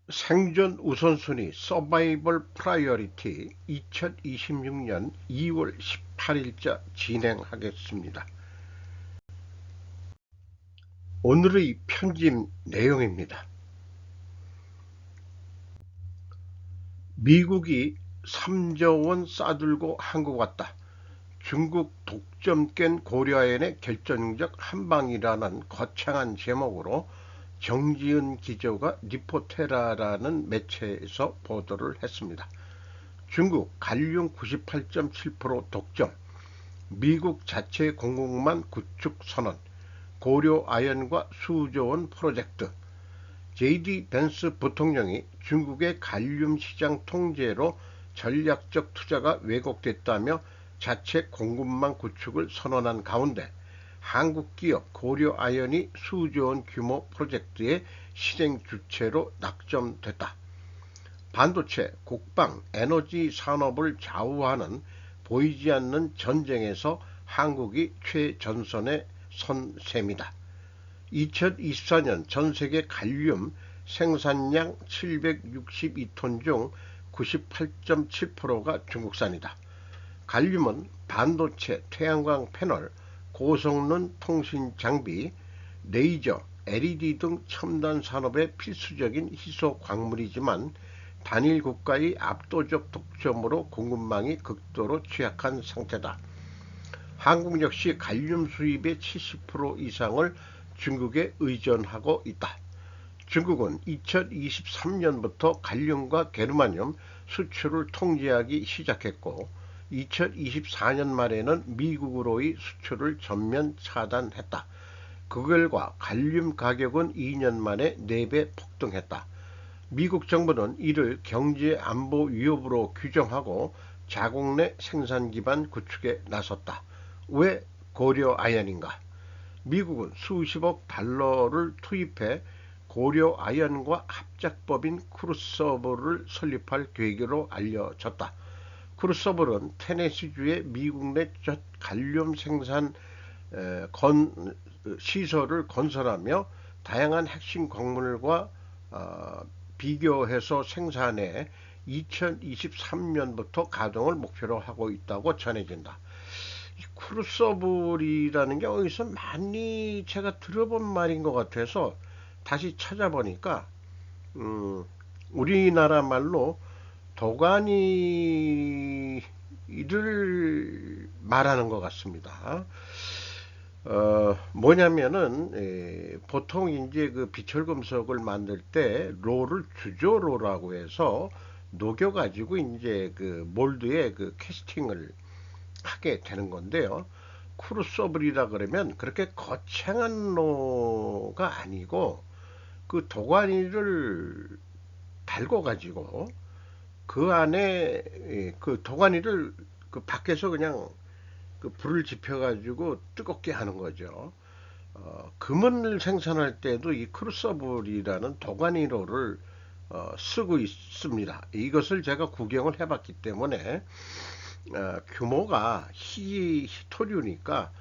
생존 우선순위 서바이벌 프라이어리티 2026년 2월 18일자 진행하겠습니다. 오늘의 편집 내용입니다. 미국이 3조 원 싸들고 한국 왔다. 중국 독점 깬 고려아연의 결정적 한방이라는 거창한 제목으로 정지은 기자가 리포테라라는 매체에서 보도를 했습니다. 중국 갈륨 98.7% 독점, 미국 자체 공급망 구축 선언, 고려 아연과 수조원 프로젝트, JD 벤스 부통령이 중국의 갈륨 시장 통제로 전략적 투자가 왜곡됐다며 자체 공급망 구축을 선언한 가운데 한국 기업 고려아연이 수조원 규모 프로젝트의 실행 주체로 낙점됐다. 반도체, 국방, 에너지 산업을 좌우하는 보이지 않는 전쟁에서 한국이 최전선에 선 셈이다. 2024년 전세계 갈륨 생산량 762톤 중 98.7%가 중국산이다. 갈륨은 반도체, 태양광 패널, 고성능 통신 장비, 레이저, LED 등 첨단 산업의 필수적인 희소 광물이지만 단일 국가의 압도적 독점으로 공급망이 극도로 취약한 상태다. 한국 역시 갈륨 수입의 70% 이상을 중국에 의존하고 있다. 중국은 2023년부터 갈륨과 게르마늄 수출을 통제하기 시작했고 2024년 말에는 미국으로의 수출을 전면 차단했다. 그 결과 갈륨 가격은 2년 만에 4배 폭등했다. 미국 정부는 이를 경제 안보 위협으로 규정하고 자국 내 생산 기반 구축에 나섰다. 왜 고려 아연인가? 미국은 수십억 달러를 투입해 고려 아연과 합작법인 크루서블을 설립할 계획으로 알려졌다. 크루서블은 테네시주의 미국 내 첫 갈륨 생산 시설을 건설하며 다양한 핵심 광물과 비교해서 생산해 2023년부터 가동을 목표로 하고 있다고 전해진다. 이 크루서블이라는 게 어디서 많이 제가 들어본 말인 것 같아서 다시 찾아보니까 우리나라 말로 도가니를 말하는 것 같습니다. 뭐냐면은 보통 이제 그 비철금속을 만들 때 로를 주조로라고 해서 녹여가지고 이제 그 몰드에 그 캐스팅을 하게 되는 건데요. 크루서블이라 그러면 그렇게 거창한 로가 아니고 그 도가니를 달궈 가지고 그 안에 그 도가니를 그 밖에서 그냥 그 불을 지펴 가지고 뜨겁게 하는 거죠. 금을 생산할 때도 이 크루서블이라는 도가니로를 쓰고 있습니다. 이것을 제가 구경을 해봤기 때문에 규모가 히토류니까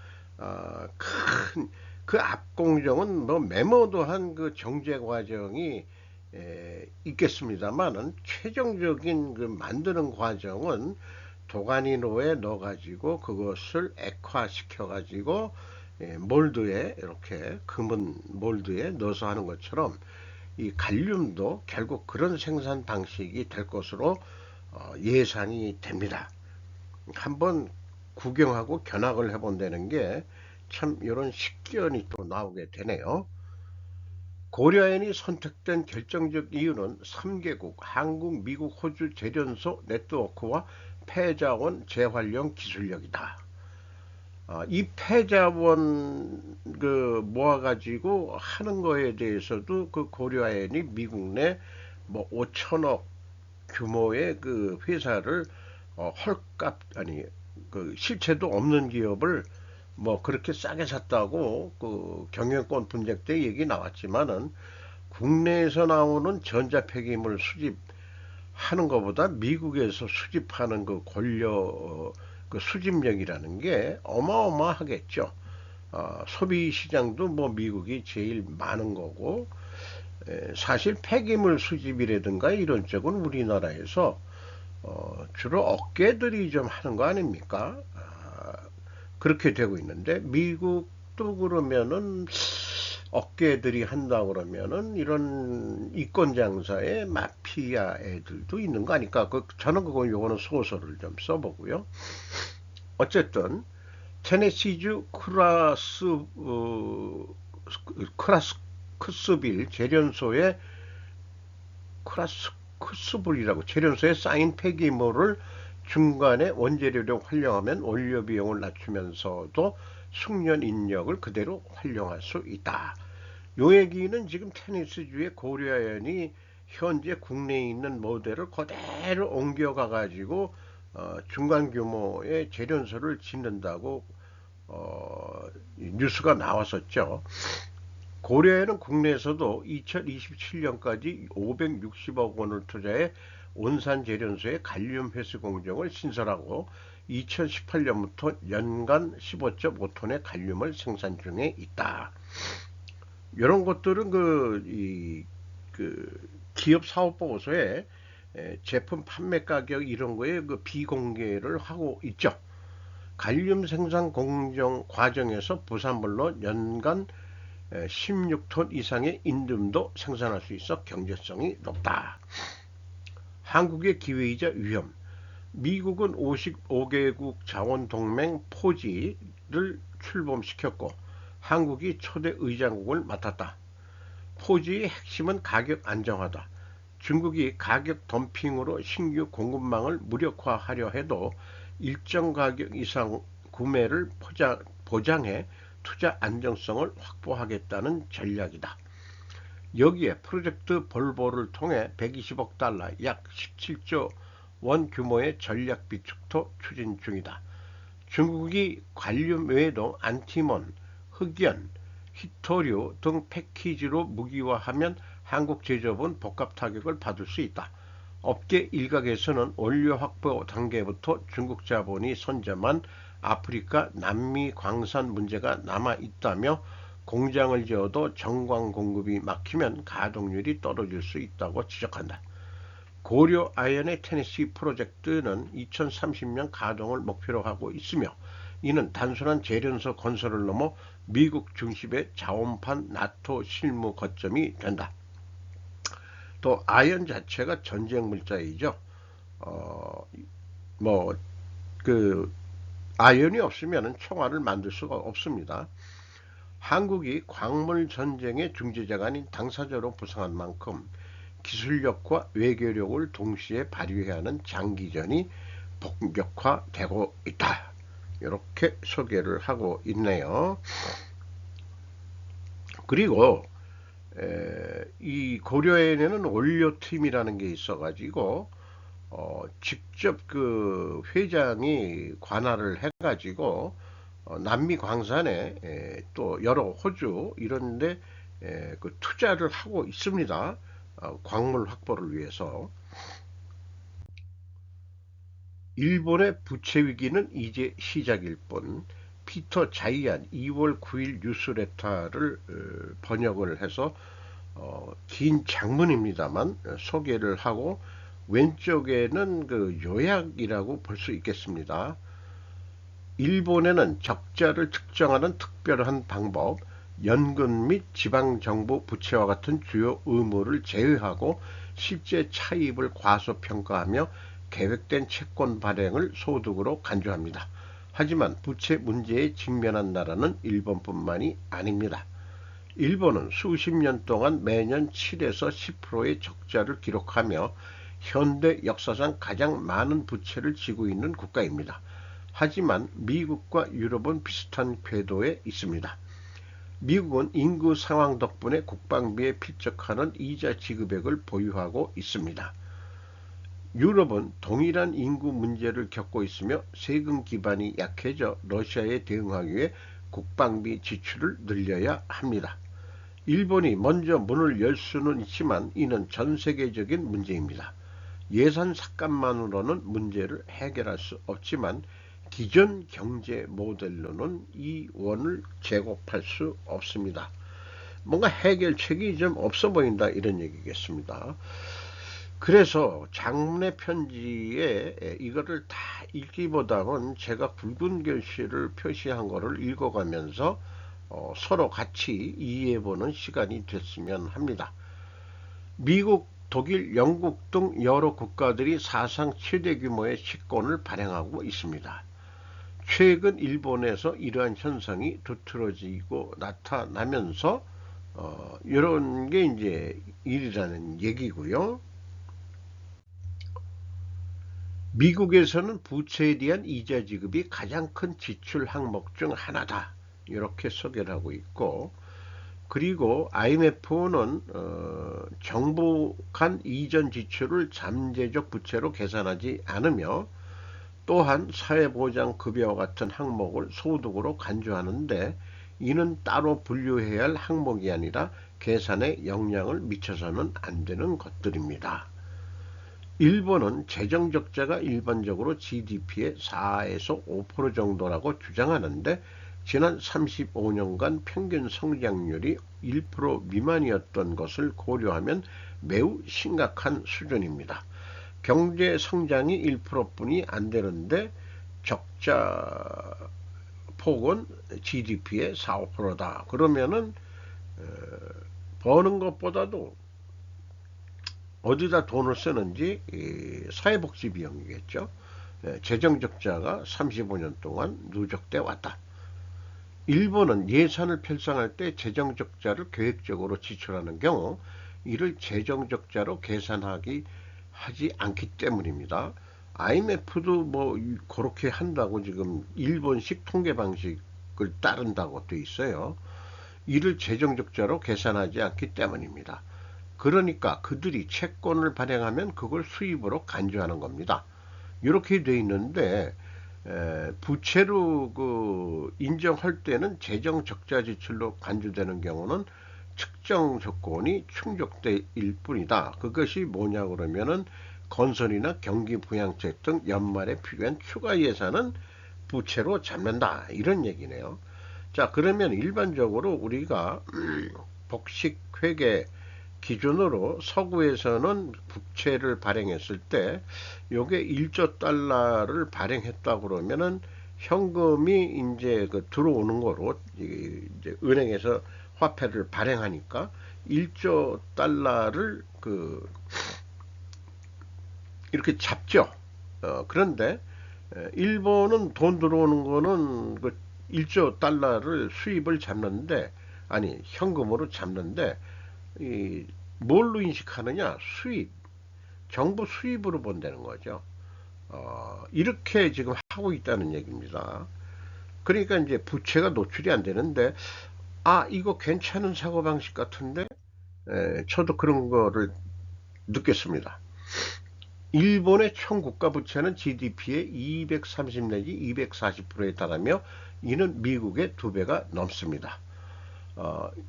큰 그 앞 공정은 뭐 메모도한 그 정제 과정이 있겠습니다만은 최종적인 그 만드는 과정은 도가니로에 넣어가지고 그것을 액화시켜가지고 몰드에 이렇게 금은 몰드에 넣어서 하는 것처럼 이 갈륨도 결국 그런 생산 방식이 될 것으로 예상이 됩니다. 한번 구경하고 견학을 해본다는 게 참 이런 식견이 또 나오게 되네요. 고려아연이 선택된 결정적 이유는 3개국 한국, 미국, 호주 제련소 네트워크와 폐자원 재활용 기술력이다. 이 폐자원 그 모아가지고 하는 거에 대해서도 그 고려아연이 미국 내 뭐 5천억 규모의 그 회사를 헐값 아니 그 실체도 없는 기업을 뭐 그렇게 싸게 샀다고 그 경영권 분쟁 때 얘기 나왔지만은 국내에서 나오는 전자폐기물 수집하는 것보다 미국에서 수집하는 그 그 수집력이라는 게 어마어마하겠죠. 소비 시장도 뭐 미국이 제일 많은 거고 사실 폐기물 수집이라든가 이런 쪽은 우리나라에서 주로 업계들이 좀 하는 거 아닙니까? 그렇게 되고 있는데 미국도 그러면은 업계들이 한다 그러면은 이런 이권 장사의 마피아 애들도 있는 거 아닐까? 저는 요거는 소설을 좀 써보고요. 어쨌든 테네시주 크라스크스빌 재련소에 크라스크스빌이라고 재련소에 쌓인 폐기물을 중간에 원재료로 활용하면 원료 비용을 낮추면서도 숙련 인력을 그대로 활용할 수 있다. 요 얘기는 지금 테네시주의 고려아연이 현재 국내에 있는 모델을 그대로 옮겨가 가지고 중간 규모의 재련소를 짓는다고 뉴스가 나왔었죠. 고려에는 국내에서도 2027년까지 560억 원을 투자해 온산 재련소의 갈륨 회수 공정을 신설하고 2018년부터 연간 15.5톤의 갈륨을 생산 중에 있다. 이런 것들은 그 기업 사업 보고서에 제품 판매 가격 이런 거에 그 비공개를 하고 있죠. 갈륨 생산 공정 과정에서 부산물로 연간 16톤 이상의 인듬도 생산할 수 있어 경제성이 높다. 한국의 기회이자 위험. 미국은 55개국 자원동맹 포지를 출범시켰고 한국이 초대 의장국을 맡았다. 포지의 핵심은 가격 안정화다. 중국이 가격 덤핑으로 신규 공급망을 무력화하려 해도 일정 가격 이상 구매를 보장해 투자 안정성을 확보하겠다는 전략이다. 여기에 프로젝트 볼보를 통해 120억 달러 약 17조 원 규모의 전략 비축도 추진 중이다. 중국이 관륨 외에도 안티몬, 흑연, 히토류 등 패키지로 무기화하면 한국 제조업은 복합 타격을 받을 수 있다. 업계 일각에서는 원료 확보 단계부터 중국 자본이 선점한 아프리카 남미 광산 문제가 남아있다며 공장을 지어도 정광 공급이 막히면 가동률이 떨어질 수 있다고 지적한다. 고려 아연의 테네시 프로젝트는 2030년 가동을 목표로 하고 있으며 이는 단순한 재련소 건설을 넘어 미국 중심의 자원판 나토 실무 거점이 된다. 또 아연 자체가 전쟁 물자이죠. 뭐 그 아연이 없으면 총알을 만들 수가 없습니다. 한국이 광물 전쟁의 중재자가 아닌 당사자로 부상한 만큼 기술력과 외교력을 동시에 발휘해야 하는 장기전이 본격화되고 있다. 이렇게 소개를 하고 있네요. 그리고 이 고려엔에는 원료팀이라는 게 있어가지고 직접 그 회장이 관할을 해가지고 남미 광산에 또 여러 호주 이런데 그 투자를 하고 있습니다. 광물 확보를 위해서. 일본의 부채 위기는 이제 시작일 뿐. 피터 자이안 2월 9일 뉴스레터를 번역을 해서 긴 장문입니다만 소개를 하고 왼쪽에는 그 요약이라고 볼 수 있겠습니다. 일본에는 적자를 측정하는 특별한 방법, 연금 및 지방정부 부채와 같은 주요 의무를 제외하고 실제 차입을 과소평가하며 계획된 채권 발행을 소득으로 간주합니다. 하지만 부채 문제에 직면한 나라는 일본뿐만이 아닙니다. 일본은 수십 년 동안 매년 7에서 10%의 적자를 기록하며 현대 역사상 가장 많은 부채를 지고 있는 국가입니다. 하지만 미국과 유럽은 비슷한 궤도에 있습니다. 미국은 인구 상황 덕분에 국방비에 필적하는 이자 지급액을 보유하고 있습니다. 유럽은 동일한 인구 문제를 겪고 있으며 세금 기반이 약해져 러시아에 대응하기 위해 국방비 지출을 늘려야 합니다. 일본이 먼저 문을 열 수는 있지만 이는 전 세계적인 문제입니다. 예산 삭감만으로는 문제를 해결할 수 없지만 기존 경제 모델로는 이 원을 제곱할 수 없습니다. 뭔가 해결책이 좀 없어 보인다 이런 얘기겠습니다. 그래서 장문의 편지에 이거를 다 읽기보다는 제가 굵은 글씨를 표시한 거를 읽어가면서 서로 같이 이해해보는 시간이 됐으면 합니다. 미국, 독일, 영국 등 여러 국가들이 사상 최대 규모의 식권을 발행하고 있습니다. 최근 일본에서 이러한 현상이 두드러지고 나타나면서 이런 게 이제 일이라는 얘기고요. 미국에서는 부채에 대한 이자 지급이 가장 큰 지출 항목 중 하나다. 이렇게 소개를 하고 있고, 그리고 IMF는 정부 간 이전 지출을 잠재적 부채로 계산하지 않으며 또한 사회보장급여와 같은 항목을 소득으로 간주하는데 이는 따로 분류해야 할 항목이 아니라 계산에 영향을 미쳐서는 안 되는 것들입니다. 일본은 재정적자가 일반적으로 GDP의 4에서 5% 정도라고 주장하는데 지난 35년간 평균 성장률이 1% 미만이었던 것을 고려하면 매우 심각한 수준입니다. 경제 성장이 1%뿐이 안 되는데 적자 폭은 GDP의 4, 5%다. 그러면은 버는 것보다도 어디다 돈을 쓰는지 사회복지 비용이겠죠. 재정적자가 35년 동안 누적돼 왔다. 일본은 예산을 편성할 때 재정적자를 계획적으로 지출하는 경우 이를 재정적자로 계산하지 않기 때문입니다. IMF도 뭐 그렇게 한다고 지금 일본식 통계 방식을 따른다고 돼 있어요. 이를 재정적자로 계산하지 않기 때문입니다. 그러니까 그들이 채권을 발행하면 그걸 수입으로 간주하는 겁니다. 이렇게 돼 있는데 부채로 인정할 때는 재정 적자 지출로 간주되는 경우는 특정 조건이 충족될 뿐이다. 그것이 뭐냐 그러면은 건설이나 경기 부양책 등 연말에 필요한 추가 예산은 부채로 잡는다 이런 얘기네요. 자, 그러면 일반적으로 우리가 복식 회계 기준으로 서구에서는 부채를 발행했을 때 요게 1조 달러를 발행했다 그러면은 현금이 이제 들어오는 거로 이제 은행에서 화폐를 발행하니까 1조 달러를 이렇게 잡죠. 그런데 일본은 돈 들어오는 거는 1조 달러를 수입을 잡는데 아니 현금으로 잡는데 뭘로 인식하느냐? 수입, 정부 수입으로 본다는 거죠. 이렇게 지금 하고 있다는 얘기입니다. 그러니까 이제 부채가 노출이 안 되는데, 이거 괜찮은 사고방식 같은데, 저도 그런 거를 느꼈습니다. 일본의 총 국가 부채는 GDP의 230 내지 240%에 달하며 이는 미국의 2배가 넘습니다.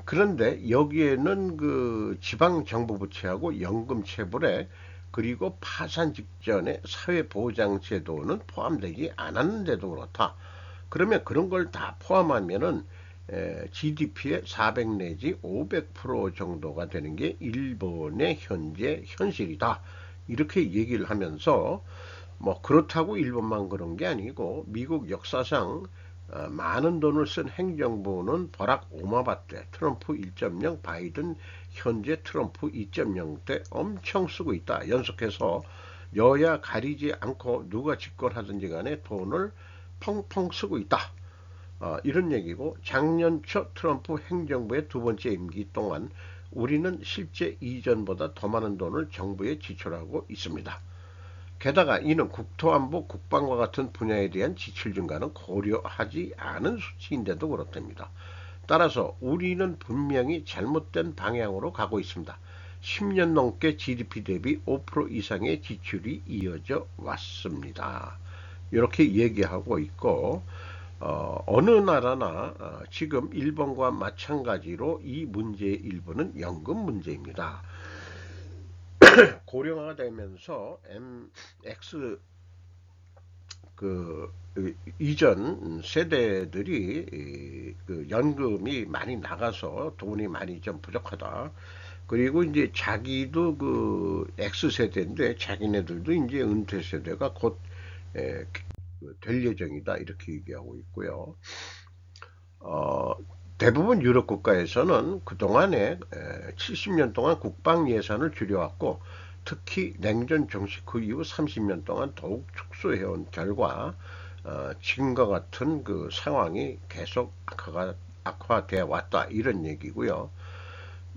그런데 여기에는 지방 정부 부채하고 연금 체불에 그리고 파산 직전에 사회보장제도는 포함되지 않았는데도 그렇다. 그러면 그런 걸 다 포함하면은 GDP의 400 내지 500% 정도가 되는 게 일본의 현재 현실이다. 이렇게 얘기를 하면서 뭐 그렇다고 일본만 그런 게 아니고 미국 역사상 많은 돈을 쓴 행정부는 버락 오바마 때 트럼프 1.0 바이든 현재 트럼프 2.0 때 엄청 쓰고 있다. 연속해서 여야 가리지 않고 누가 집권하든지 간에 돈을 펑펑 쓰고 있다. 이런 얘기고 작년 초 트럼프 행정부의 두 번째 임기 동안 우리는 실제 이전보다 더 많은 돈을 정부에 지출하고 있습니다. 게다가 이는 국토안보, 국방과 같은 분야에 대한 지출 증가는 고려하지 않은 수치인데도 그렇답니다. 따라서 우리는 분명히 잘못된 방향으로 가고 있습니다. 10년 넘게 GDP 대비 5% 이상의 지출이 이어져 왔습니다. 이렇게 얘기하고 있고 어느 나라나 지금 일본과 마찬가지로 이 문제의 일부는 연금 문제입니다. 고령화가 되면서 MX 그 이전 세대들이 그 연금이 많이 나가서 돈이 많이 좀 부족하다. 그리고 이제 자기도 그 X세대인데 자기네들도 이제 은퇴 세대가 곧 될 예정이다 이렇게 얘기하고 있고요. 어, 대부분 유럽 국가에서는 그동안에 70년 동안 국방 예산을 줄여왔고 특히 냉전 종식 그 이후 30년 동안 더욱 축소해온 결과 지금과 같은 그 상황이 계속 악화되어 왔다 이런 얘기고요.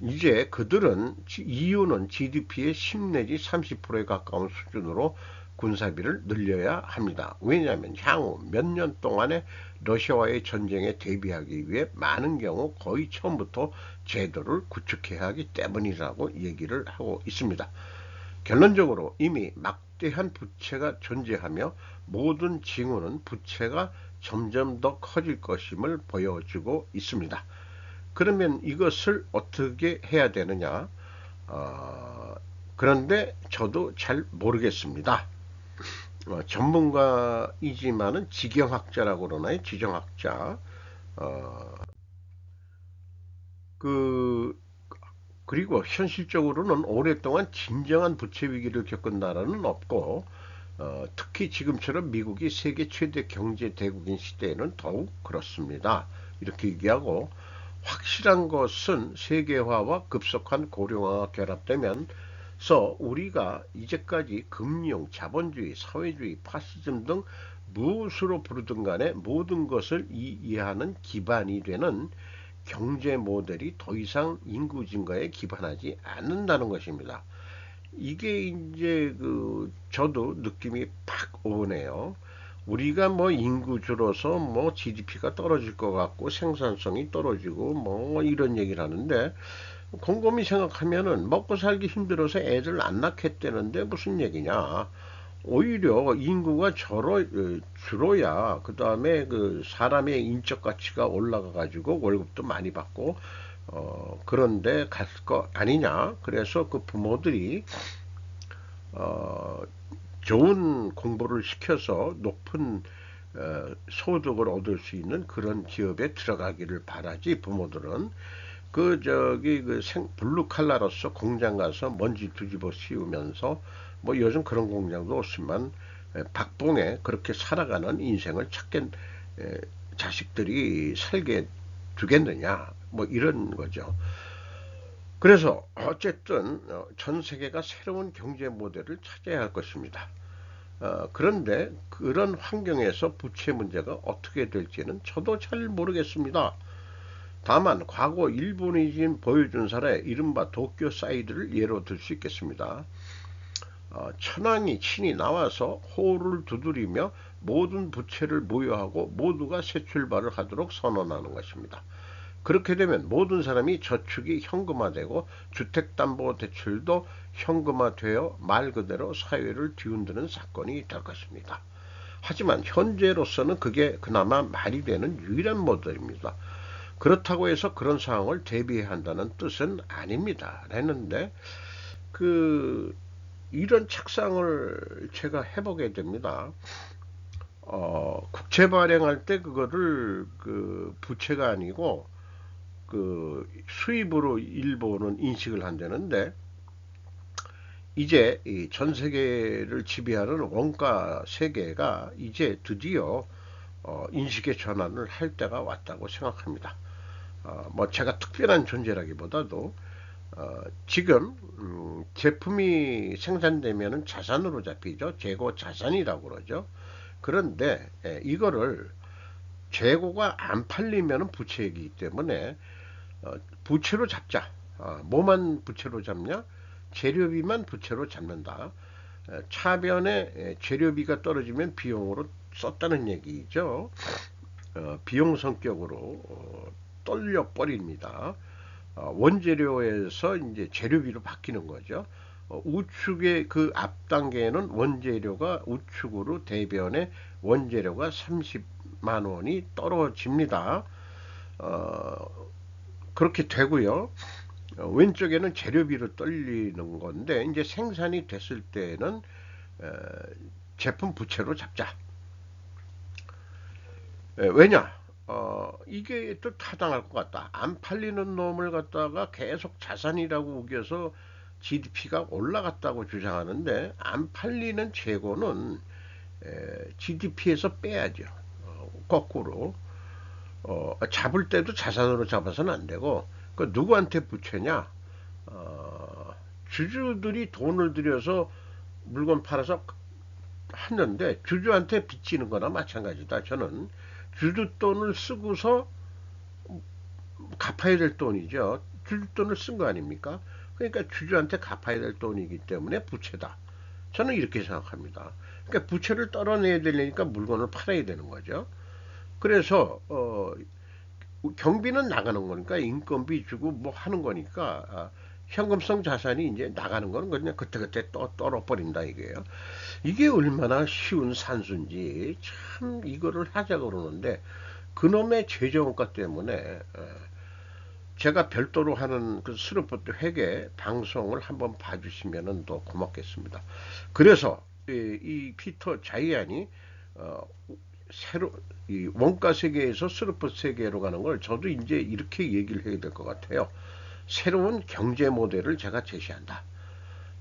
이제 그들은 EU는 GDP의 10 내지 30%에 가까운 수준으로 군사비를 늘려야 합니다. 왜냐하면 향후 몇 년 동안의 러시아와의 전쟁에 대비하기 위해 많은 경우 거의 처음부터 제도를 구축해야 하기 때문이라고 얘기를 하고 있습니다. 결론적으로 이미 막대한 부채가 존재하며 모든 징후는 부채가 점점 더 커질 것임을 보여주고 있습니다. 그러면 이것을 어떻게 해야 되느냐? 그런데 저도 잘 모르겠습니다. 전문가이지만은 지경학자라고 그러나요? 지정학자. 어, 그, 그리고 현실적으로는 오랫동안 진정한 부채 위기를 겪은 나라는 없고, 특히 지금처럼 미국이 세계 최대 경제 대국인 시대에는 더욱 그렇습니다. 이렇게 얘기하고, 확실한 것은 세계화와 급속한 고령화가 결합되면서 우리가 이제까지 금융, 자본주의, 사회주의, 파시즘 등 무엇으로 부르든 간에 모든 것을 이해하는 기반이 되는 경제 모델이 더 이상 인구 증가에 기반하지 않는다는 것입니다. 이게 이제 그 저도 느낌이 팍 오네요. 우리가 뭐 인구 줄어서 뭐 GDP가 떨어질 것 같고 생산성이 떨어지고 뭐 이런 얘기를 하는데 곰곰이 생각하면은 먹고 살기 힘들어서 애들 안 낳겠다는데 무슨 얘기냐. 오히려 인구가 줄어야 그 다음에 그 사람의 인적 가치가 올라가 가지고 월급도 많이 받고 그런데 갈 거 아니냐. 그래서 그 부모들이 어, 좋은 공부를 시켜서 높은 소득을 얻을 수 있는 그런 기업에 들어가기를 바라지. 부모들은 그 저기 그 블루 칼라로서 공장 가서 먼지 뒤집어 씌우면서 뭐 요즘 그런 공장도 없지만 박봉에 그렇게 살아가는 인생을 자식들이 살게 두겠느냐 뭐 이런 거죠. 그래서 어쨌든 전 세계가 새로운 경제 모델을 찾아야 할 것입니다. 그런데 그런 환경에서 부채 문제가 어떻게 될지는 저도 잘 모르겠습니다. 다만 과거 일본이 지금 보여준 사례 이른바 도쿄 사이드를 예로 들 수 있겠습니다. 천황이 친히 나와서 호를 두드리며 모든 부채를 무효하고 모두가 새 출발을 하도록 선언하는 것입니다. 그렇게 되면 모든 사람이 저축이 현금화되고 주택담보대출도 현금화되어 말 그대로 사회를 뒤흔드는 사건이 될 것입니다. 하지만 현재로서는 그게 그나마 말이 되는 유일한 모델입니다. 그렇다고 해서 그런 상황을 대비해야 한다는 뜻은 아닙니다. 했는데 그 이런 착상을 제가 해보게 됩니다. 국채 발행할 때 그거를 그 부채가 아니고 그 수입으로 일본은 인식을 한다는데 이제 전 세계를 지배하는 원가 세계가 이제 드디어 인식의 전환을 할 때가 왔다고 생각합니다. 뭐 제가 특별한 존재라기보다도 지금 제품이 생산되면 자산으로 잡히죠. 재고 자산이라고 그러죠. 그런데 이거를 재고가 안 팔리면 부채이기 때문에 부채로 잡자. 뭐만 부채로 잡냐? 재료비만 부채로 잡는다. 차변에 재료비가 떨어지면 비용으로 썼다는 얘기죠. 비용 성격으로 떨려 버립니다. 원재료에서 이제 재료비로 바뀌는 거죠. 우측의 그 앞 단계는 원재료가 우측으로 대변에 원재료가 30만 원이 떨어집니다. 그렇게 되고요. 왼쪽에는 재료비로 떨리는 건데 이제 생산이 됐을 때는 제품 부채로 잡자. 왜냐? 이게 또 타당할 것 같다. 안 팔리는 놈을 갖다가 계속 자산이라고 우겨서 GDP가 올라갔다고 주장하는데, 안 팔리는 재고는 GDP에서 빼야죠. 거꾸로. 잡을 때도 자산으로 잡아서는 안 되고, 그 누구한테 부채냐? 어, 주주들이 돈을 들여서 물건 팔아서 하는데, 주주한테 빚지는 거나 마찬가지다. 저는 주주 돈을 쓰고서 갚아야 될 돈이죠. 주주 돈을 쓴 거 아닙니까? 그러니까 주주한테 갚아야 될 돈이기 때문에 부채다. 저는 이렇게 생각합니다. 그러니까 부채를 떨어내야 되려니까 물건을 팔아야 되는 거죠. 그래서 경비는 나가는 거니까, 인건비 주고 뭐 하는 거니까, 현금성 자산이 이제 나가는 거는 그냥 그때그때 떨어버린다 이게요. 이게 얼마나 쉬운 산수인지 참 이거를 하자 그러는데, 그놈의 재정원가 때문에 제가 별도로 하는 그 스루포트 회계 방송을 한번 봐주시면 더 고맙겠습니다. 그래서 이 피터 자이안이 어, 새로 이 원가 세계에서 스루포트 세계로 가는 걸 저도 이제 이렇게 얘기를 해야 될 것 같아요. 새로운 경제 모델을 제가 제시한다.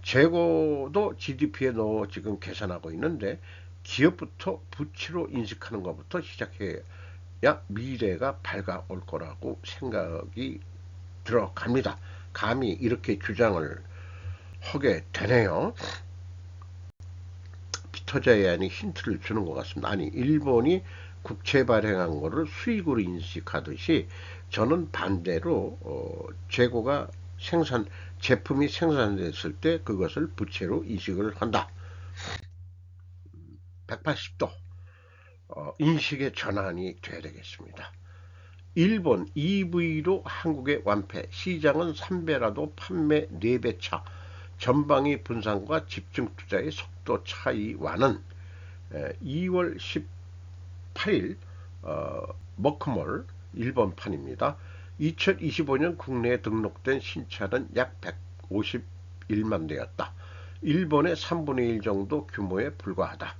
재고도 GDP에 넣어 지금 계산하고 있는데, 기업부터 부채로 인식하는 것부터 시작해야 미래가 밝아올 거라고 생각이 들어갑니다. 감히 이렇게 주장을 하게 되네요. 피터 자이안이 힌트를 주는 것 같습니다. 아니, 일본이 국채 발행한 거를 수익으로 인식하듯이 저는 반대로 재고가 제품이 생산됐을 때 그것을 부채로 인식을 한다. 180도 인식의 전환이 돼야 되겠습니다. 일본 EV로 한국의 완패, 시장은 3배라도 판매 4배 차, 전방위 분산과 집중 투자의 속도 차이와는 2월 18일 머크몰 일본판입니다. 2025년 국내에 등록된 신차는 약 151만 대였다. 일본의 3분의 1 정도 규모에 불과하다.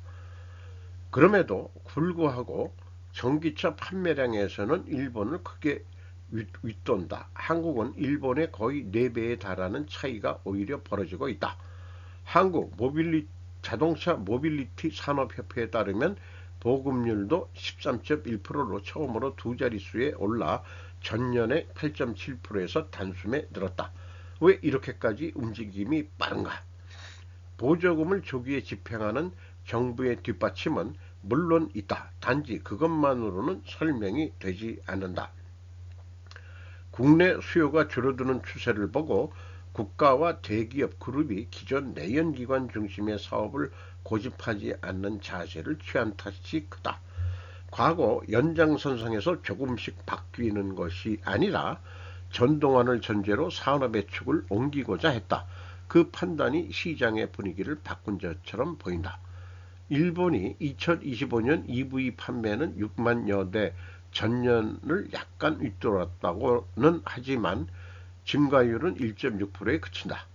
그럼에도 불구하고 전기차 판매량에서는 일본을 크게 윗돈다. 한국은 일본의 거의 4배에 달하는 차이가 오히려 벌어지고 있다. 한국 자동차 모빌리티 산업협회에 따르면 보급률도 13.1%로 처음으로 두 자릿수에 올라 전년의 8.7%에서 단숨에 늘었다. 왜 이렇게까지 움직임이 빠른가? 보조금을 조기에 집행하는 정부의 뒷받침은 물론 있다. 단지 그것만으로는 설명이 되지 않는다. 국내 수요가 줄어드는 추세를 보고 국가와 대기업 그룹이 기존 내연기관 중심의 사업을 고집하지 않는 자세를 취한 탓이 크다. 과거 연장선상에서 조금씩 바뀌는 것이 아니라 전동화를 전제로 산업의 축을 옮기고자 했다. 그 판단이 시장의 분위기를 바꾼 것처럼 보인다. 일본이 2025년 EV 판매는 6만여 대, 전년을 약간 윗돌았다고는 하지만 증가율은 1.6%에 그친다.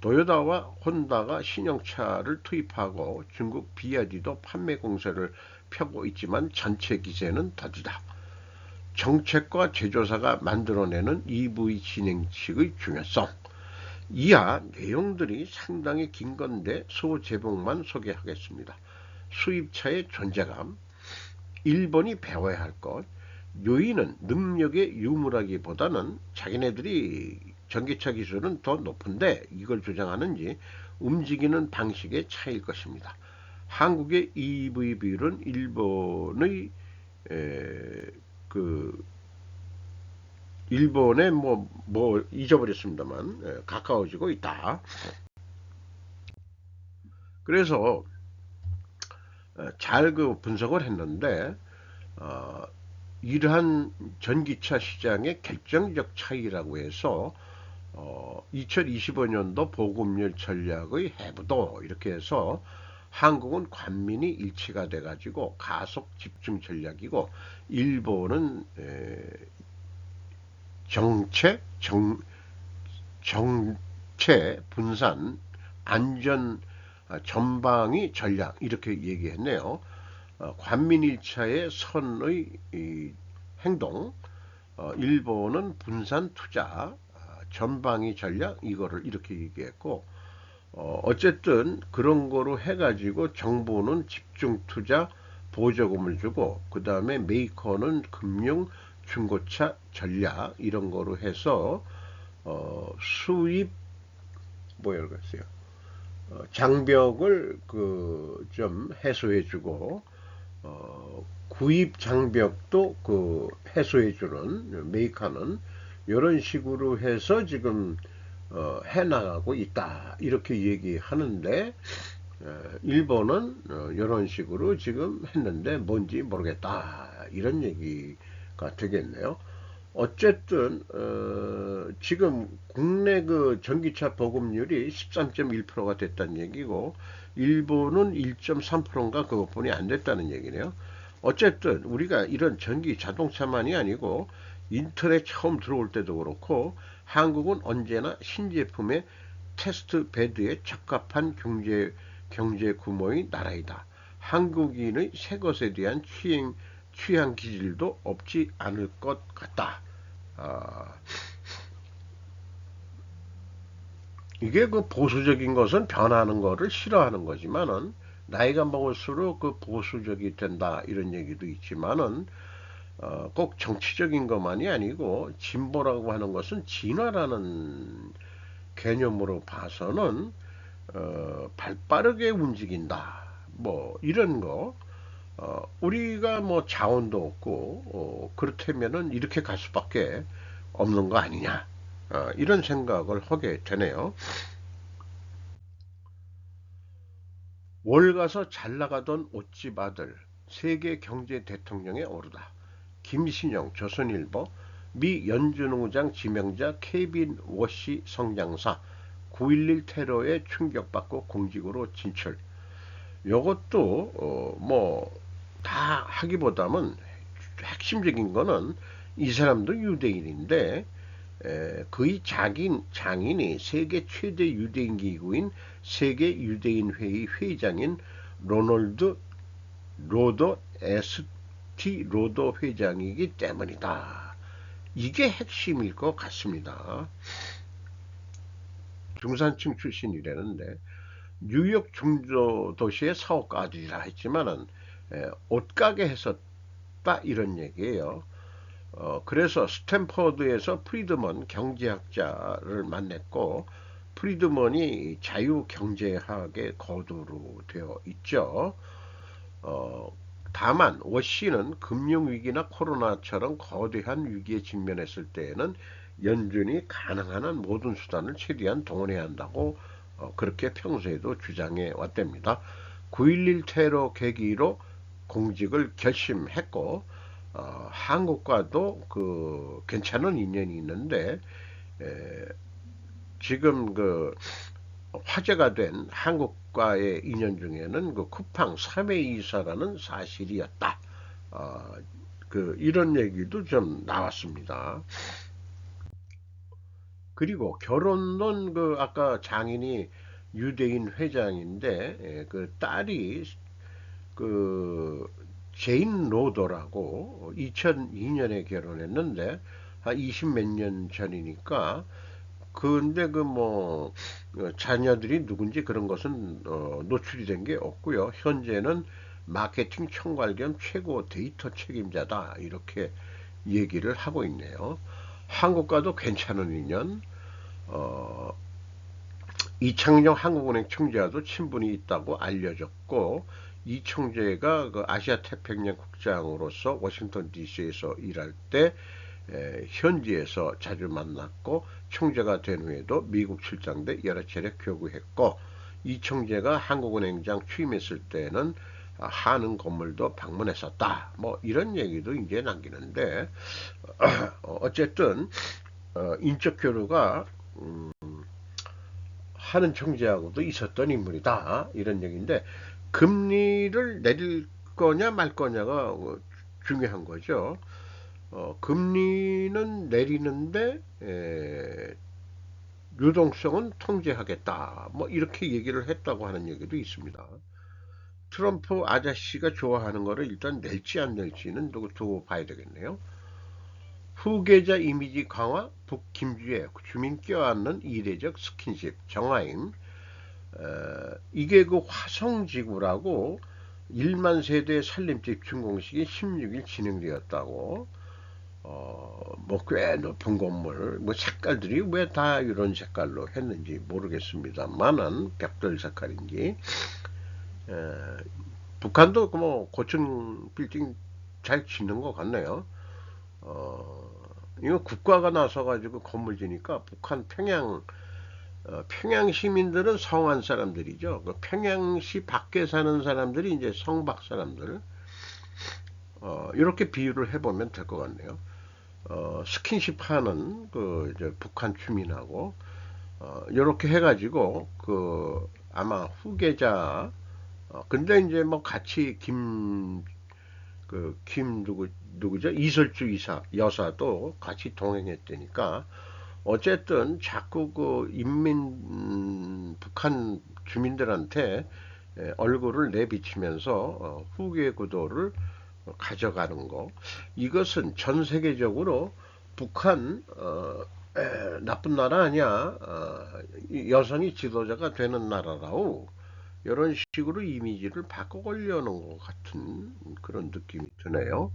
도요타와 혼다가 신형차를 투입하고 중국 비아디도 판매 공세를 펴고 있지만 전체 기세는 더디다. 정책과 제조사가 만들어내는 EV 진행식의 중요성. 이하 내용들이 상당히 긴 건데 소제목만 소개하겠습니다. 수입차의 존재감, 일본이 배워야 할 것, 요인은 능력의 유무라기보다는 자기네들이 전기차 기술은 더 높은데 이걸 주장하는지 움직이는 방식의 차이일 것입니다. 한국의 EV 비율은 일본의 그 일본에 뭐 잊어버렸습니다만 가까워지고 있다. 그래서 잘 그 분석을 했는데 이러한 전기차 시장의 결정적 차이라고 해서 2025년도 보급률 전략의 해부도 이렇게 해서 한국은 관민이 일치가 돼가지고 가속 집중 전략이고, 일본은 정체 분산 안전 전방위 전략 이렇게 얘기했네요. 관민 일차의 선의 행동, 일본은 분산 투자, 전방위 전략 이거를 이렇게 얘기했고, 어쨌든 그런 거로 해가지고 정부는 집중 투자 보조금을 주고 그 다음에 메이커는 금융 중고차 전략 이런 거로 해서 수입 뭐야 그랬어요. 장벽을 그 좀 해소해주고 구입 장벽도 그 해소해주는 메이커는 이런 식으로 해서 지금 해나가고 있다 이렇게 얘기하는데 일본은 이런 식으로 지금 했는데 뭔지 모르겠다 이런 얘기가 되겠네요. 어쨌든 지금 국내 그 전기차 보급률이 13.1%가 됐다는 얘기고 일본은 1.3%인가 그것뿐이 안 됐다는 얘기네요. 어쨌든 우리가 이런 전기 자동차만이 아니고 인터넷 처음 들어올 때도 그렇고 한국은 언제나 신제품의 테스트 베드에 적합한 경제 규모의 나라이다. 한국인의 새 것에 대한 취향 기질도 없지 않을 것 같다. 아, 이게 그 보수적인 것은 변하는 거를 싫어하는 거지만은 나이가 먹을수록 그 보수적이 된다 이런 얘기도 있지만은 꼭 정치적인 것만이 아니고 진보라고 하는 것은 진화라는 개념으로 봐서는 발빠르게 움직인다. 뭐 이런 거 우리가 뭐 자원도 없고 그렇다면은 이렇게 갈 수밖에 없는 거 아니냐 이런 생각을 하게 되네요. 월 가서 잘 나가던 옷집 아들 세계 경제 대통령에 오르다. 김신영 조선일보 미 연준의장 지명자 케빈 워시 성장사 9.11 테러에 충격받고 공직으로 진출. 이것도 뭐 다 하기보다는 핵심적인 거는 이 사람도 유대인인데 그의 장인이 세계 최대 유대인 기구인 세계 유대인 회의 회장인 로널드 로더 ST 로더 회장이기 때문이다. 이게 핵심일 것 같습니다. 중산층 출신이라는데 뉴욕 중도시의 사업가들이라 했지만은 옷가게 했었다 이런 얘기예요. 그래서 스탠퍼드에서 프리드먼 경제학자를 만났고 프리드먼이 자유경제학의 거두로 되어 있죠. 어, 다만 워시는 금융위기나 코로나처럼 거대한 위기에 직면했을 때에는 연준이 가능한 한 모든 수단을 최대한 동원해야 한다고 그렇게 평소에도 주장해 왔답니다. 9.11 테러 계기로 공직을 결심했고 한국과도 그 괜찮은 인연이 있는데 에, 지금 그 화제가 된 한국과의 인연 중에는 그 쿠팡 3회 이사라는 사실이었다. 어, 그 이런 얘기도 좀 나왔습니다. 그리고 결혼은 그 아까 장인이 유대인 회장인데 그 딸이 그 제인 로더라고 2002년에 결혼했는데 한 20 몇 년 전이니까 근데 그 뭐 자녀들이 누군지 그런 것은 노출이 된 게 없고요. 현재는 마케팅 총괄 겸 최고 데이터 책임자다 이렇게 얘기를 하고 있네요. 한국과도 괜찮은 인연. 어, 이창용 한국은행 총재와도 친분이 있다고 알려졌고 이 총재가 그 아시아 태평양 국장으로서 워싱턴 DC에서 일할 때 현지에서 자주 만났고 총재가 된 후에도 미국 출장 때 여러 차례 교구했고 이 총재가 한국은행장 취임했을 때는 한은 건물도 방문했었다. 뭐 이런 얘기도 이제 남기는데 어쨌든 인적 교류가 하는 총재하고도 있었던 인물이다. 이런 얘기인데 금리를 내릴 거냐 말 거냐가 중요한 거죠. 금리는 내리는데 유동성은 통제하겠다. 뭐 이렇게 얘기를 했다고 하는 얘기도 있습니다. 트럼프 아저씨가 좋아하는 거를 일단 낼지 안 낼지는 두고 봐야 되겠네요. 후계자 이미지 강화, 북김주에 주민 껴안는 이례적 스킨십, 정화임. 이게 그 화성지구라고 1만 세대 산림집 준공식이 16일 진행되었다고. 뭐 꽤 높은 건물, 뭐 색깔들이 왜 다 이런 색깔로 했는지 모르겠습니다만은 벽돌 색깔인지. 북한도 뭐 고층 빌딩 잘 짓는 것 같네요. 어, 이거 국가가 나서 가지고 건물 지니까 북한 평양 시민들은 성한 사람들이죠. 그 평양시 밖에 사는 사람들이 이제 성박 사람들. 이렇게 비유를 해보면 될 것 같네요. 스킨십 하는 그 이제 북한 주민하고 이렇게 해가지고 그 아마 후계자. 근데 이제 뭐 같이 김 누구죠? 이설주 여사도 같이 동행했다니까. 어쨌든 자꾸 그 북한 주민들한테 얼굴을 내비치면서 후계 구도를 가져가는 거. 이것은 전 세계적으로 북한 나쁜 나라 아니야. 여성이 지도자가 되는 나라라고 이런 식으로 이미지를 바꿔가려는 것 같은 그런 느낌이 드네요.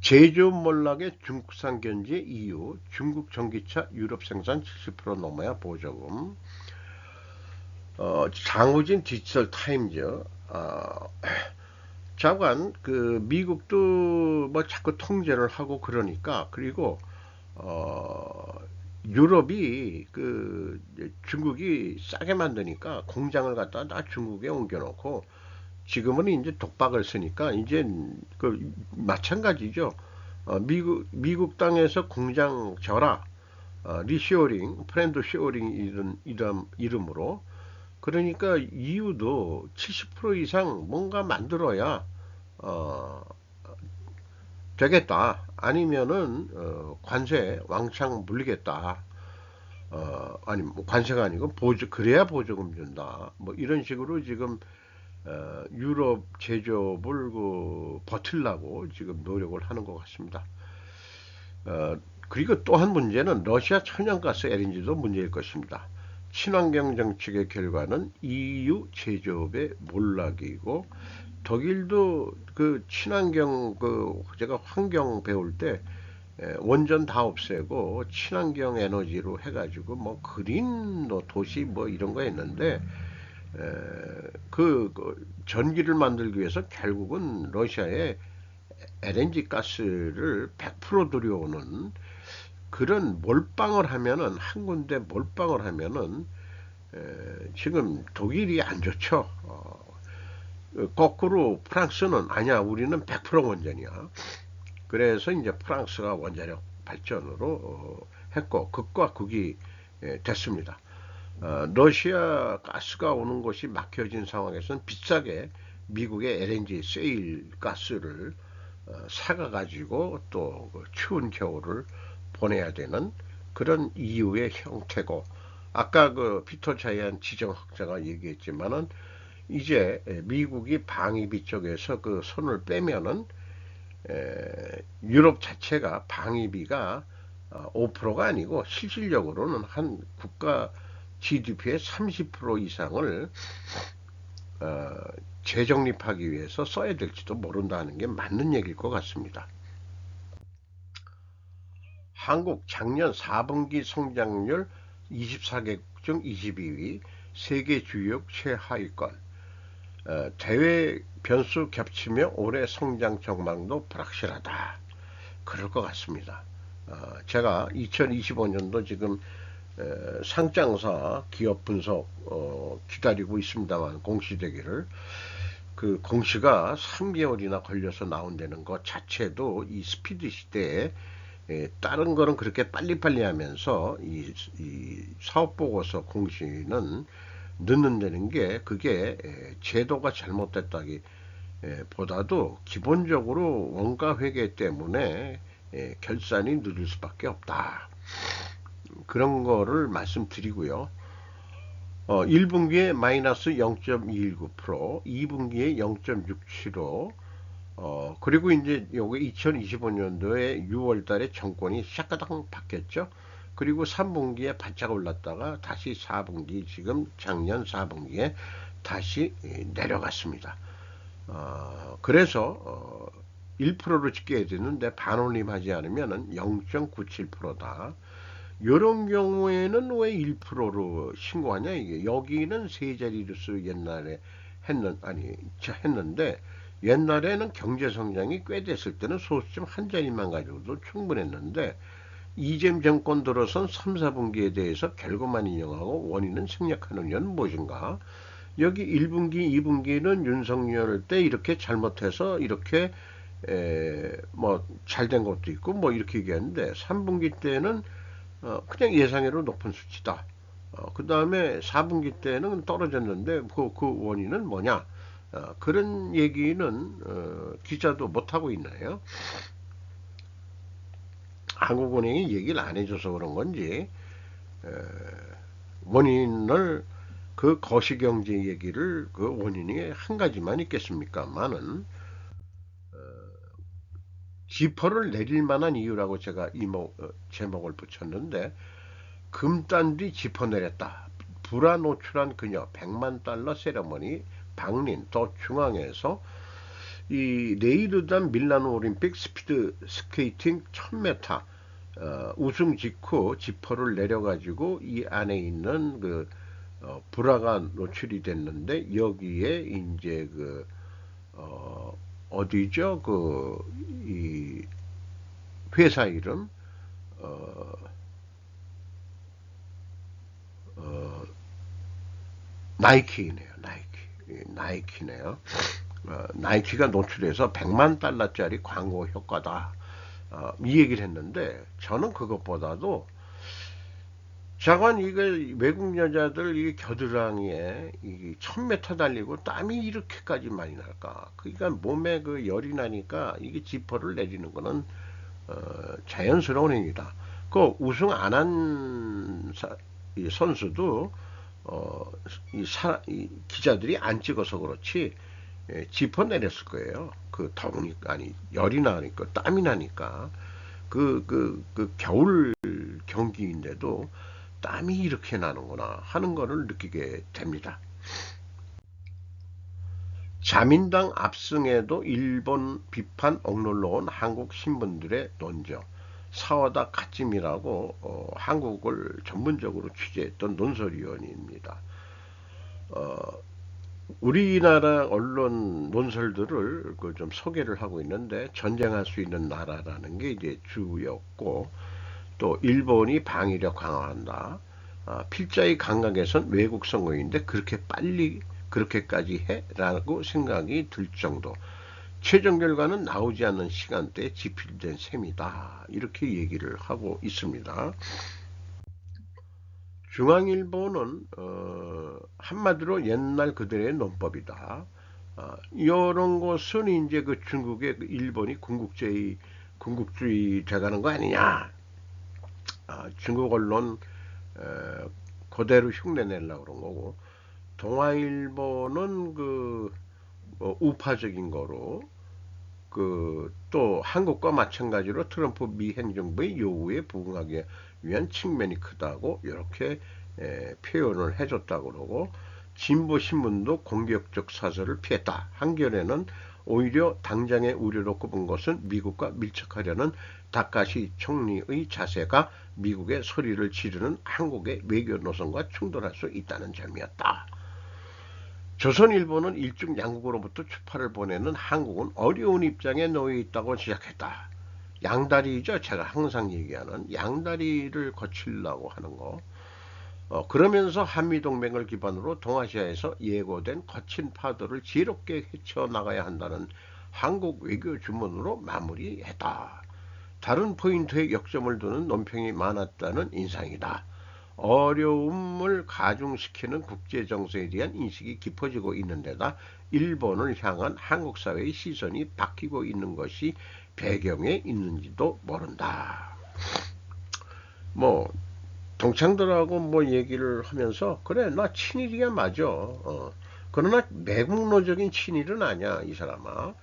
제조업 몰락의 중국산 견제 이유, 중국 전기차 유럽 생산 70% 넘어야 보조금. 장우진 디지털 타임즈. 자관 그 미국도 뭐 자꾸 통제를 하고 그러니까. 그리고 어, 유럽이 그 중국이 싸게 만드니까 공장을 갖다 다 중국에 옮겨놓고 지금은 이제 독박을 쓰니까 이제 그 마찬가지죠. 미국 땅에서 공장 절하, 리쇼어링, 프렌드 쇼어링 이름으로. 그러니까 EU도 70% 이상 뭔가 만들어야 어, 되겠다. 아니면은 관세 왕창 물리겠다. 아니 뭐 관세가 아니고 그래야 보조금 준다. 뭐 이런 식으로 지금 유럽 제조업을 버틸라고 지금 노력을 하는 것 같습니다. 그리고 또 한 문제는 러시아 천연가스 LNG도 문제일 것입니다. 친환경 정책의 결과는 EU 제조업의 몰락이고 독일도 그 친환경 제가 환경 배울 때 원전 다 없애고 친환경 에너지로 해가지고 뭐 그린 도시 뭐 이런 거 했는데 전기를 만들기 위해서 결국은 러시아에 LNG 가스를 100% 들여오는 그런 몰빵을 하면은 한 군데 몰빵을 하면은 지금 독일이 안 좋죠. 거꾸로 프랑스는 아니야 우리는 100% 원전이야. 그래서 이제 프랑스가 원자력 발전으로 했고 극과 극이 됐습니다. 러시아 가스가 오는 곳이 막혀진 상황에서는 비싸게 미국의 LNG 세일 가스를 사가가지고 또그 추운 겨울을 보내야 되는 그런 이유의 형태고 아까 그 피터 자이안 지정학자가 얘기했지만은 이제 미국이 방위비 쪽에서 그 손을 빼면은 유럽 자체가 방위비가 5%가 아니고 실질적으로는 한 국가 GDP의 30% 이상을 어, 재정립하기 위해서 써야 될지도 모른다는 게 맞는 얘기일 것 같습니다. 한국 작년 4분기 성장률 24개국 중 22위, 세계 주요 최하위권. 대외 변수 겹치며 올해 성장 전망도 불확실하다. 그럴 것 같습니다. 제가 2025년도 지금 상장사 기업 분석 기다리고 있습니다만 공시되기를 그 공시가 3개월이나 걸려서 나온다는 것 자체도 이 스피드 시대에 다른 거는 그렇게 빨리빨리 하면서 이 사업보고서 공시는 늦는다는 게 그게 제도가 잘못됐다기 보다도 기본적으로 원가 회계 때문에 결산이 늦을 수밖에 없다. 그런 거를 말씀드리고요. 1분기에 마이너스 0.219%, 2분기에 0.675, 그리고 이제 요게 2025년도에 6월 달에 정권이 샤까당 바뀌었죠. 그리고 3분기에 바짝 올랐다가 다시 4분기, 지금 작년 4분기에 다시 내려갔습니다. 그래서 1%로 찍게 되는데 반올림하지 않으면 0.97%다. 이런 경우에는 왜 1%로 신고하냐 이게. 여기는 세 자릿수 옛날에 했는데 옛날에는 경제 성장이 꽤 됐을 때는 소수점 한 자리만 가지고도 충분했는데 이재명 정권 들어선 3, 4분기에 대해서 결과만 인정하고 원인은 생략하는 이유는 무엇인가? 여기 1분기, 2분기는 윤석열 때 이렇게 잘못해서 이렇게 뭐 잘된 것도 있고 뭐 이렇게 얘기하는데 3분기 때는 그냥 예상외로 높은 수치다. 그 다음에 4분기 때는 떨어졌는데 그 원인은 뭐냐? 그런 얘기는 기자도 못하고 있나요? 한국은행이 얘기를 안 해줘서 그런 건지 원인을 그 거시경제 얘기를 그 원인이 한 가지만 있겠습니까만은 지퍼를 내릴 만한 이유라고 제가 제목을 붙였는데 금단디 지퍼 내렸다. 불안노출한 그녀 100만 달러 세레머니 박린 더 중앙에서 이 네이르단 밀라노 올림픽 스피드 스케이팅 1000m 우승 직후 지퍼를 내려가지고 이 안에 있는 그 불화가 노출이 됐는데 여기에 이제 그 어디죠? 그 이 회사 이름 어, 어, 나이키네요. 나이키네요. 나이키가 노출해서 100만 달러짜리 광고 효과다. 이 얘기를 했는데 저는 그것보다도 자관 이거 외국 여자들 이 겨드랑이에 이 1000m 달리고 땀이 이렇게까지 많이 날까? 그러니까 몸에 그 열이 나니까 이게 지퍼를 내리는 거는 자연스러운 행위다. 그 우승 안 한 선수도 이 기자들이 안 찍어서 그렇지 지퍼 내렸을 거예요. 그 더우니까 아니 열이 나니까 땀이 나니까 그 겨울 경기인데도 땀이 이렇게 나는구나 하는 거를 느끼게 됩니다. 자민당 압승에도 일본 비판 억눌러 온 한국 신문들의 논조. 사와다 카찜이라고 한국을 전문적으로 취재했던 논설위원입니다. 어, 우리나라 언론 논설들을 그좀 소개를 하고 있는데 전쟁할 수 있는 나라라는 게 이제 주였고 또 일본이 방위력 강화한다. 필자의 감각에선 외국 선거인데 그렇게 빨리 그렇게까지 해? 라고 생각이 들 정도. 최종 결과는 나오지 않는 시간대에 지필된 셈이다. 이렇게 얘기를 하고 있습니다. 중앙일보는 한마디로 옛날 그들의 논법이다. 이런 것은 이제 그 중국의 일본이 군국주의 돼가는 거 아니냐. 중국 언론 그대로 흉내내려고 그런 거고 동아일보는 우파적인 거로 또 한국과 마찬가지로 트럼프 미 행정부의 요구에 부응하기 위한 측면이 크다고 이렇게 표현을 해줬다고 그러고 진보 신문도 공격적 사설을 피했다. 한겨레는 오히려 당장의 우려로 꼽은 것은 미국과 밀착하려는 다카시 총리의 자세가 미국의 소리를 지르는 한국의 외교 노선과 충돌할 수 있다는 점이었다. 조선일보는 일중 양국으로부터 추파를 보내는 한국은 어려운 입장에 놓여 있다고 지적했다. 양다리죠. 제가 항상 얘기하는 양다리를 거치려고 하는 거. 그러면서 한미동맹을 기반으로 동아시아에서 예고된 거친 파도를 지혜롭게 헤쳐나가야 한다는 한국 외교 주문으로 마무리했다. 다른 포인트에 역점을 두는 논평이 많았다는 인상이다. 어려움을 가중시키는 국제정세에 대한 인식이 깊어지고 있는 데다 일본을 향한 한국 사회의 시선이 바뀌고 있는 것이 배경에 있는지도 모른다. 뭐 동창들하고 뭐 얘기를 하면서 그래 나 친일이야 맞아. 그러나 매국노적인 친일은 아니야 이 사람아.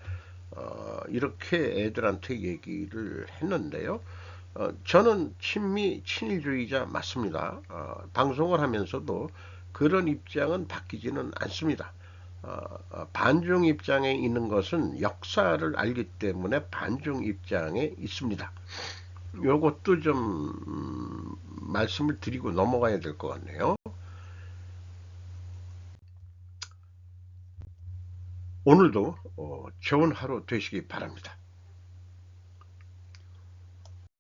이렇게 애들한테 얘기를 했는데요. 저는 친미 친일주의자 맞습니다. 방송을 하면서도 그런 입장은 바뀌지는 않습니다. 반중 입장에 있는 것은 역사를 알기 때문에 반중 입장에 있습니다. 요것도 좀 말씀을 드리고 넘어가야 될 것 같네요. 오늘도 좋은 하루 되시기 바랍니다.